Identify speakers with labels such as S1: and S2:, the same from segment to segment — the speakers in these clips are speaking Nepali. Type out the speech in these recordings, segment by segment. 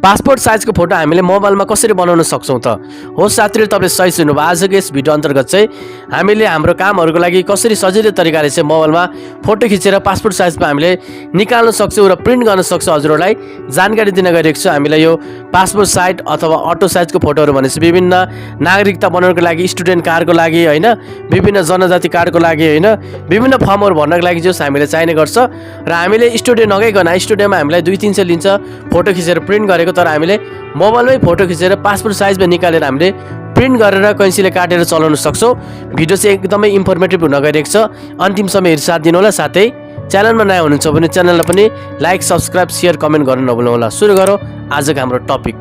S1: पासपोर्ट साइजको फोटो हामीले मोबाइलमा कसरी बनाउन सक्छौँ त? हो साथीहरु, तपाईले सही सुन्नुभयो। आजको यस भिडियो अन्तर्गत चाहिँ हामीले हाम्रो कामहरूको लागि कसरी सजिलो तरिकाले चाहिँ मोबाइलमा फोटो खिचेर पासपोर्ट साइजमा हामीले निकाल्न सक्छौँ र प्रिन्ट गर्न सक्छौँ हजुरहरूलाई जानकारी दिन गइरहेको छु। हामीलाई यो पासपोर्ट साइज अथवा अटो साइजको फोटोहरू भनेपछि विभिन्न नागरिकता बनाउनको लागि, स्टुडेन्ट कार्डको लागि हैन, विभिन्न जनजाति कार्डको लागि हैन, विभिन्न फर्महरू भर्नको लागि जो हामीले चाहिने गर्छ र हामीले स्टुडियो नगइकन स्टुडियोमा हामीलाई 2-300 लिन्छ फोटो खिचेर प्रिन्ट गरेको, तर हामीले मोबाइलमै फोटो खिचेर पासपोर्ट साइजमा निकालेर हामीले प्रिन्ट गरेर कैँचीले काटेर चलाउन सक्छौँ। भिडियो चाहिँ एकदमै इन्फर्मेटिभ हुन गइरहेको छ, अन्तिमसम्म हेरी साथ दिनु होला। साथै च्यानलमा नयाँ हुनुहुन्छ भने च्यानललाई पनि लाइक, सब्स्क्राइब, शेयर, कमेन्ट गर्न नभुल्नु होला। सुरु गरौँ आजको हाम्रो टपिक।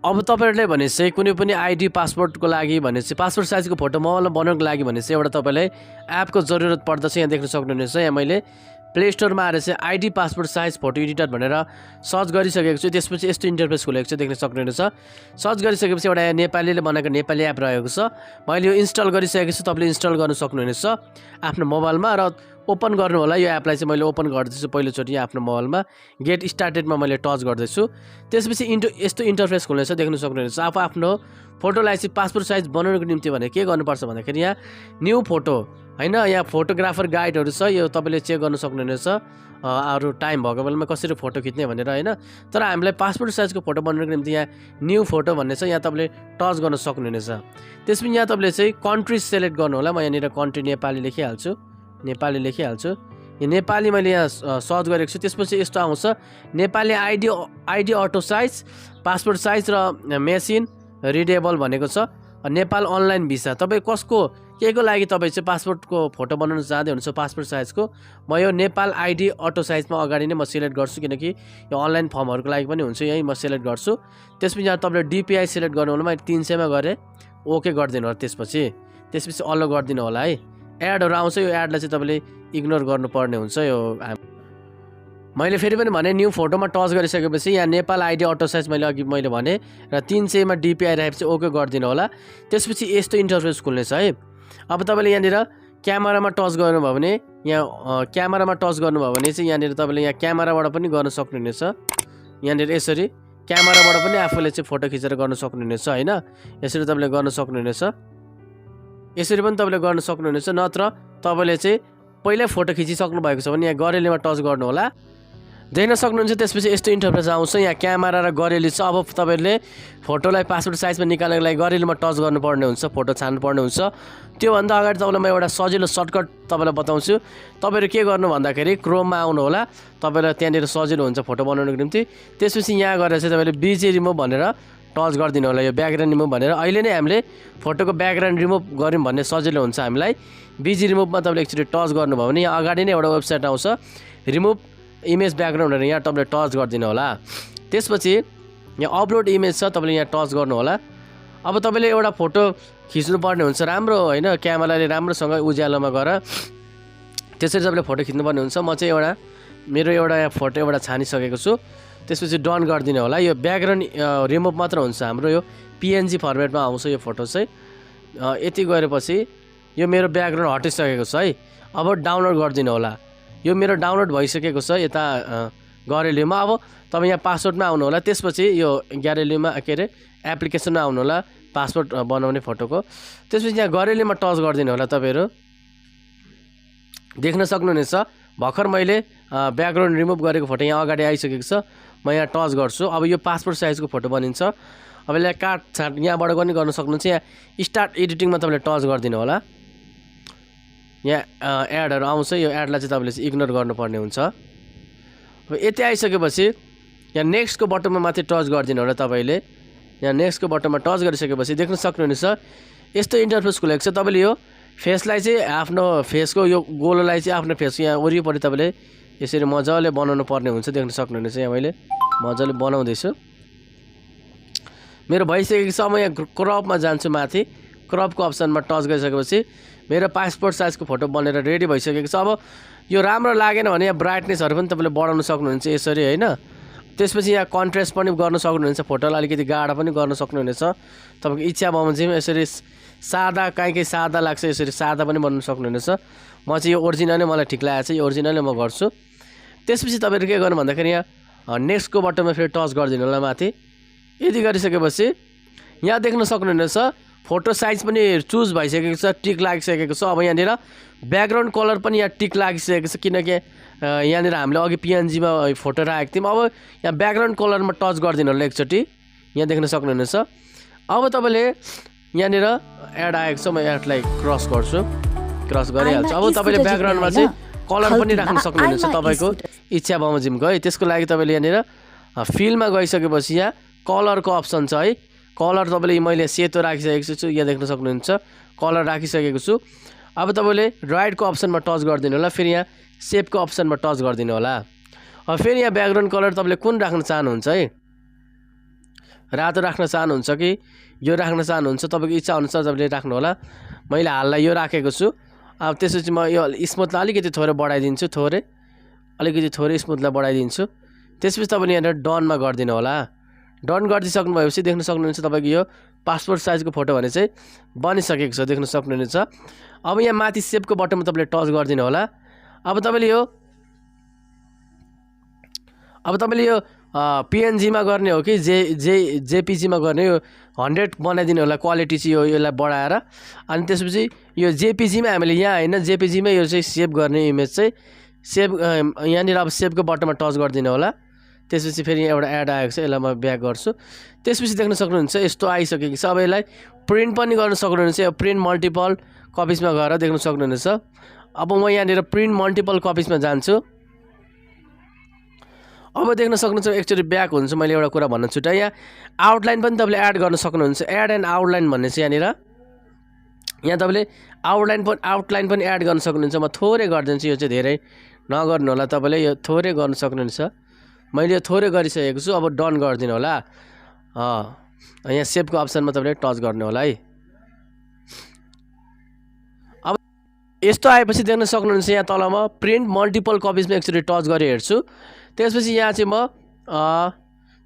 S1: अब तपाईहरुले भने चाहिँ कुनै पनि आइडी पासपोर्टको लागि भने चाहिँ पासपोर्ट साइजको फोटो मोबाइलमा बनाउनको लागि भने चाहिँ एउटा तपाईलाई एपको जरुरत पर्दछ। यहाँ देख्न सक्नुहुनेछ, यहाँ मैले प्ले स्टोरमा आएर चाहिँ ID passport size photo editor भनेर सर्च गरिसकेको छु। त्यसपछि यस्तो इन्टरफेस खुलेको छ, देख्न सक्नुहुनेछ। सर्च गरिसकेपछि एउटा यहाँ नेपालीले बनाएको नेपाली एप रहेको छ। मैले यो इन्स्टल गरिसकेको छु, तपाईले इन्स्टल गर्न सक्नुहुनेछ आफ्नो मोबाइलमा र ओपन गर्नु होला। यो एपलाई चाहिँ मैले ओपन गर्दैछु पहिलोचोटि आफ्नो मोबाइलमा। गेट स्टार्टेडमा मैले टच गर्दैछु। त्यसपछि यस्तो इन्टरफेस खुल्नेछ, देख्न सक्नुहुनेछ। आफ्नो फोटोलाई चाहिँ पासपोर्ट साइज बनाउनको निम्ति भने के गर्नुपर्छ भन्दाखेरि यहाँ न्यू फोटो हैन, यहाँ फोटोग्राफर गाइडहरू छ, यो तपाईले चेक गर्न सक्नुहुनेछ। अरू टाइम भएको बेलामा कसरी फोटो खिच्ने भनेर हैन। तर हामीलाई पासपोर्ट साइजको फोटो बनाउनको निम्ति यहाँ न्यू फोटो भन्ने छ, यहाँ तपाईले टच गर्न सक्नुहुनेछ। त्यसपछि यहाँ तपाईले चाहिँ कन्ट्री सेलेक्ट गर्नु होला। म यहाँनिर कन्ट्री नेपाली लेखिहाल्छु, नेपाली लेखिहाल्छु। यो नेपाली मैले यहाँ सर्च गरेको छु। त्यसपछि यस्तो आउँछ Nepali ID auto size, passport size र मेसिन रिडेबल भनेको छ। नेपाल अनलाइन भिसा, तपाईँ के को लागि तपाईँ चाहिँ पासपोर्टको फोटो बनाउन चाहँदै हुनुहुन्छ पासपोर्ट साइजको, म यो नेपाल आइडी अटो साइजमा अगाडि नै म सिलेक्ट गर्छु, किनकि यो अनलाइन फर्महरूको लागि पनि हुन्छ। यहीँ म सिलेक्ट गर्छु। त्यसपछि यहाँ तपाईँले डिपिआई सिलेक्ट गर्नु होला। मैले 300मा गरेँ, ओके गरिदिनु होला। त्यसपछि अलो गरिदिनु होला है। एडहरू आउँछ, यो एडलाई चाहिँ तपाईँले इग्नोर गर्नुपर्ने हुन्छ। यो मैले फेरि पनि भने न्यू फोटोमा टच गरिसकेपछि यहाँ नेपाल आइडी अटो साइज मैले भने र 300मा डिपिआई राखेपछि ओके गरिदिनु होला। त्यसपछि यस्तो इन्टरफेस खुल्नेछ है। अब तपाईँले यहाँनिर क्यामेरामा टच गर्नुभयो भने चाहिँ यहाँनिर तपाईँले यहाँ क्यामेराबाट पनि गर्न सक्नुहुनेछ। यहाँनिर यसरी क्यामेराबाट पनि आफूले चाहिँ फोटो खिचेर गर्न सक्नुहुनेछ हैन। यसरी तपाईँले गर्न सक्नुहुनेछ, यसरी पनि तपाईँले गर्न सक्नुहुनेछ। नत्र तपाईँले चाहिँ पहिल्यै फोटो खिचिसक्नु भएको छ भने यहाँ गरेलीमा टच गर्नु होला, देख्न सक्नुहुन्छ। त्यसपछि यस्तो इन्टरफेस आउँछ, यहाँ क्यामेरा र गरेली छ। अब तपाईँले फोटोलाई पासपोर्ट साइजमा निकाल्नको लागि गरेलीमा टच गर्नुपर्ने हुन्छ, फोटो छान्नुपर्ने हुन्छ। त्योभन्दा अगाडि तपाईँलाई म एउटा सजिलो सर्टकट तपाईँलाई बताउँछु। तपाईँहरू के गर्नु भन्दाखेरि क्रोममा आउनु होला, तपाईँलाई त्यहाँनिर सजिलो हुन्छ फोटो बनाउनको निम्ति। त्यसपछि यहाँ गएर चाहिँ तपाईँले बिजी रिमुभ भनेर टच गरिदिनु होला, यो ब्याकग्राउन्ड रिमुभ भनेर। अहिले नै हामीले फोटोको ब्याकग्राउन्ड रिमुभ गऱ्यौँ भन्ने सजिलो हुन्छ हामीलाई। बिजी रिमुभमा तपाईँले एकचोटि टच गर्नुभयो भने यहाँ अगाडि नै एउटा वेबसाइट आउँछ, रिमुभ इमेज ब्याकग्राउन्ड भनेर, यहाँ तपाईँले टच गरिदिनु होला। त्यसपछि यहाँ अपलोड इमेज छ, तपाईँले यहाँ टच गर्नु होला। अब तपाईँले एउटा फोटो खिच्नुपर्ने हुन्छ राम्रो हैन, क्यामेराले राम्रोसँग उज्यालोमा गएर त्यसरी तपाईँले फोटो खिच्नुपर्ने हुन्छ। म चाहिँ मेरो एउटा फोटो छानिसकेको छु। त्यसपछि डन गरिदिनु होला। यो ब्याकग्राउन्ड रिमुभ मात्र हुन्छ हाम्रो, यो पिएनजी फर्मेटमा आउँछ यो फोटो चाहिँ। यति गरेपछि यो मेरो ब्याकग्राउन्ड हटिसकेको छ है। अब डाउनलोड गरिदिनु होला। यो मेरो डाउनलोड भइसकेको छ यता गरेलीमा। अब तपाईँ यहाँ पासपोर्टमा आउनु होला। त्यसपछि यो ग्यालेरीमा एप्लिकेसनमा आउनु होला पासपोर्ट बनाउने फोटोको। त्यसपछि यहाँ गरेलीमा टच गरिदिनु होला। तपाईँहरू देख्न सक्नुहुनेछ भर्खर मैले ब्याकग्राउन्ड रिमुभ गरेको फोटो यहाँ अगाडि आइसकेको छ। म यहाँ टच गर्छु। अब यो पासपोर्ट साइजको फोटो बनिन्छ। अब यसलाई काटछाट यहाँबाट पनि गर्न सक्नुहुन्छ। यहाँ स्टार्ट एडिटिङमा तपाईँले टच गरिदिनु होला। यहाँ एडहरू आउँछ, यो एडलाई चाहिँ तपाईँले इग्नोर गर्नुपर्ने हुन्छ। अब यति आइसकेपछि यहाँ नेक्स्टको बटनमा माथि टच गरिदिनु होला। तपाईँले यहाँ नेक्स्टको बटनमा टच गरिसकेपछि देख्न सक्नुहुनेछ यस्तो इन्टरफेस खुलेको छ। तपाईँले यो फेसलाई चाहिँ आफ्नो फेसको यो गोलोलाई चाहिँ आफ्नो फेसको यहाँ वरिपरि तपाईँले यसरी मजाले बनाउनु पर्ने हुन्छ। देख्न सक्नुहुनेछ यहाँ मैले मजाले बनाउँदैछु। मेरो भइसकेको छ। म यहाँ क्रपमा जान्छु, माथि क्रपको अप्सनमा टच गरिसकेपछि मेरो पासपोर्ट साइजको फोटो बनेर रेडी भइसकेको छ। अब यो राम्रो लागेन भने यहाँ ब्राइटनेसहरू पनि तपाईँले बढाउन सक्नुहुन्छ यसरी हैन। त्यसपछि यहाँ कन्ट्रास्ट पनि गर्न सक्नुहुनेछ, फोटोलाई अलिकति गाढा पनि गर्न सक्नुहुनेछ। तपाईँको इच्छा बमोजिम यसरी सादा, कहीँ सादा लाग्छ यसरी सादा पनि बनाउन सक्नुहुनेछ। म चाहिँ यो ओरिजिनलै मलाई ठिक लागेको छ, यो ओरिजिनलै म गर्छु। त्यसपछि तपाईँहरू के गर्नु भन्दाखेरि यहाँ नेक्स्टको बटनमा फेरि टच गरिदिनु होला माथि। यति गरिसकेपछि यहाँ देख्न सक्नुहुनेछ फोटो साइज पनि चुज भइसकेको छ, टिक लागिसकेको छ। अब यहाँनिर ब्याकग्राउन्ड कलर पनि यहाँ टिक लागिसकेको छ, किनकि यहाँनिर हामीले अघि पिएनजीमा फोटो राखेको थियौँ। अब यहाँ ब्याकग्राउन्ड कलरमा टच गरिदिनु होला एकचोटि, यहाँ देख्न सक्नुहुनेछ। अब तपाईँले यहाँनिर एड आएको छ, म एडलाई क्रस गर्छु, क्रस गरिहाल्छु। अब तपाईँले ब्याकग्राउन्डमा चाहिँ कलर पनि राख्न सक्नुहुनेछ तपाईँको इच्छा बमोजिमको है। त्यसको लागि तपाईँले यहाँनिर फिलमा गइसकेपछि यहाँ कलरको अप्सन छ है। कलर तपाईँले मैले सेतो राखिसकेको छु, यहाँ देख्न सक्नुहुन्छ कलर राखिसकेको छु। अब तपाईँले राइटको अप्सनमा टच गरिदिनु होला, फेरि यहाँ सेपको अप्सनमा टच गरिदिनु होला। अब फेरि यहाँ ब्याकग्राउन्ड कलर तपाईँले कुन राख्न चाहनुहुन्छ है, रातो राख्न चाहनुहुन्छ कि यो राख्न चाहनुहुन्छ, तपाईँको इच्छा अनुसार तपाईँले राख्नु होला। मैले हाललाई यो राखेको छु। अब त्यसपछि म यो स्मुथलाई अलिकति थोरै बढाइदिन्छु, अलिकति थोरै स्मुथलाई बढाइदिन्छु। त्यसपछि तपाईँले यहाँनिर डनमा गरिदिनु होला। डन गरिदिइसक्नु भएपछि देख्न सक्नुहुन्छ तपाईँको यो पासपोर्ट साइजको फोटो भने चाहिँ बनिसकेको छ, देख्न सक्नुहुनेछ। अब यहाँ माथि सेभको बटनमा तपाईँले टच गरिदिनु होला। अब तपाईँले यो पिएनजीमा गर्ने हो कि जेपिजीमा गर्ने, यो 100 बनाइदिनु होला क्वालिटी चाहिँ यसलाई बढाएर। अनि त्यसपछि यो जेपिजीमा हामीले यहाँ होइन, जेपिजीमा यो चाहिँ सेभ गर्ने इमेज चाहिँ यहाँनिर अब सेभको बटनमा टच गरिदिनु होला। त्यसपछि फेरि एउटा एड आएको छ, यसलाई म ब्याक गर्छु। त्यसपछि देख्न सक्नुहुन्छ यस्तो आइसकेको छ। अब यसलाई प्रिन्ट पनि गर्न सक्नुहुनेछ, यो प्रिन्ट मल्टिपल कपिजमा गएर देख्न सक्नुहुनेछ। अब म यहाँनिर प्रिन्ट मल्टिपल कपिजमा जान्छु। अब देख्न सक्नुहुन्छ एकचोटि ब्याक हुन्छ। मैले एउटा कुरा भन्न छुट्याएँ, यहाँ आउटलाइन पनि तपाईँले एड गर्न सक्नुहुन्छ। एड एन्ड आउटलाइन भन्ने चाहिँ यहाँ तपाईँले आउटलाइन पनि एड गर्न सक्नुहुन्छ। म थोरै गरिदिन्छु, यो चाहिँ धेरै नगर्नु होला, तपाईँले यो थोरै गर्न सक्नुहुन्छ। मैले यो थोरै गरिसकेको छु। अब डन गरिदिनु होला। यहाँ सेभको अप्सनमा तपाईँले टच गर्नु होला है। अब यस्तो आएपछि देख्न सक्नुहुन्छ यहाँ तल म प्रिन्ट मल्टिपल कपिजमा एकचोटि टच गरी हेर्छु। त्यसपछि यहाँ चाहिँ म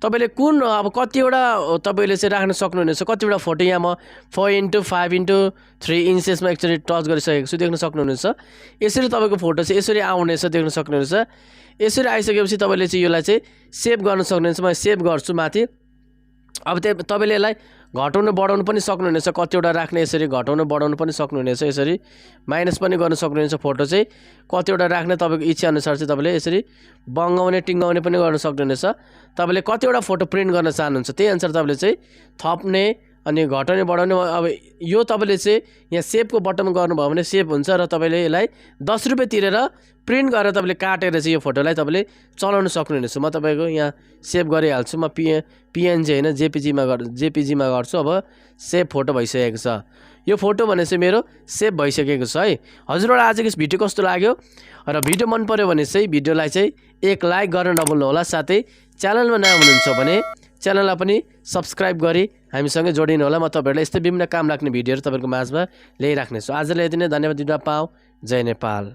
S1: तपाईँले कुन अब कतिवटा तपाईँले चाहिँ राख्न सक्नुहुनेछ, कतिवटा फोटो यहाँ म 4x5x3 इन्चेसमा एकचोटि टच गरिसकेको छु, देख्न सक्नुहुनेछ। यसरी तपाईँको फोटो चाहिँ यसरी आउनेछ, देख्न सक्नुहुनेछ। यसरी आइसकेपछि तपाईँले चाहिँ यसलाई चाहिँ सेभ गर्न सक्नुहुनेछ। म सेभ गर्छु माथि। अब तपाईँले यसलाई घटाउनु बढाउनु पनि सक्नुहुनेछ, कतिवटा राख्ने यसरी घटाउनु बढाउनु पनि सक्नुहुनेछ, यसरी माइनस पनि गर्न सक्नुहुनेछ। फोटो चाहिँ कतिवटा राख्ने तपाईँको इच्छा अनुसार चाहिँ तपाईँले यसरी बङ्गाउने टिङ्गाउने पनि गर्न सक्नुहुनेछ। तपाईँले कतिवटा फोटो प्रिन्ट गर्न चाहनुहुन्छ त्यही अनुसार तपाईँले चाहिँ थप्ने अनि घटाउने बढाउने। अब यो तपाईँले चाहिँ यहाँ सेभको बटनमा गर्नुभयो भने सेभ हुन्छ र तपाईँले यसलाई 10 रुपियाँ तिरेर प्रिन्ट गरेर तपाईँले काटेर चाहिँ यो फोटोलाई तपाईँले चलाउन सक्नुहुनेछ। म तपाईँको यहाँ सेभ गरिहाल्छु। म पिएनजी होइन जेपिजीमा गर्छु। अब सेभ फोटो भइसकेको छ। यो फोटो भने चाहिँ मेरो सेभ भइसकेको छ है। हजुरहरूलाई आजको यस भिडियो कस्तो लाग्यो र भिडियो मन पर्यो भने चाहिँ भिडियोलाई चाहिँ एक लाइक गर्न नभुल्नु होला। साथै च्यानलमा नयाँ हुनुहुन्छ भने च्यानललाई पनि सब्सक्राइब गरी हामीसँगै जोडिनु होला। म तपाईँहरूलाई यस्तै विभिन्न काम लाग्ने भिडियोहरू तपाईँको माझमा ल्याइराख्नेछु। आजलाई यति नै, धन्यवाद दिँदा पाऊँ। जय नेपाल।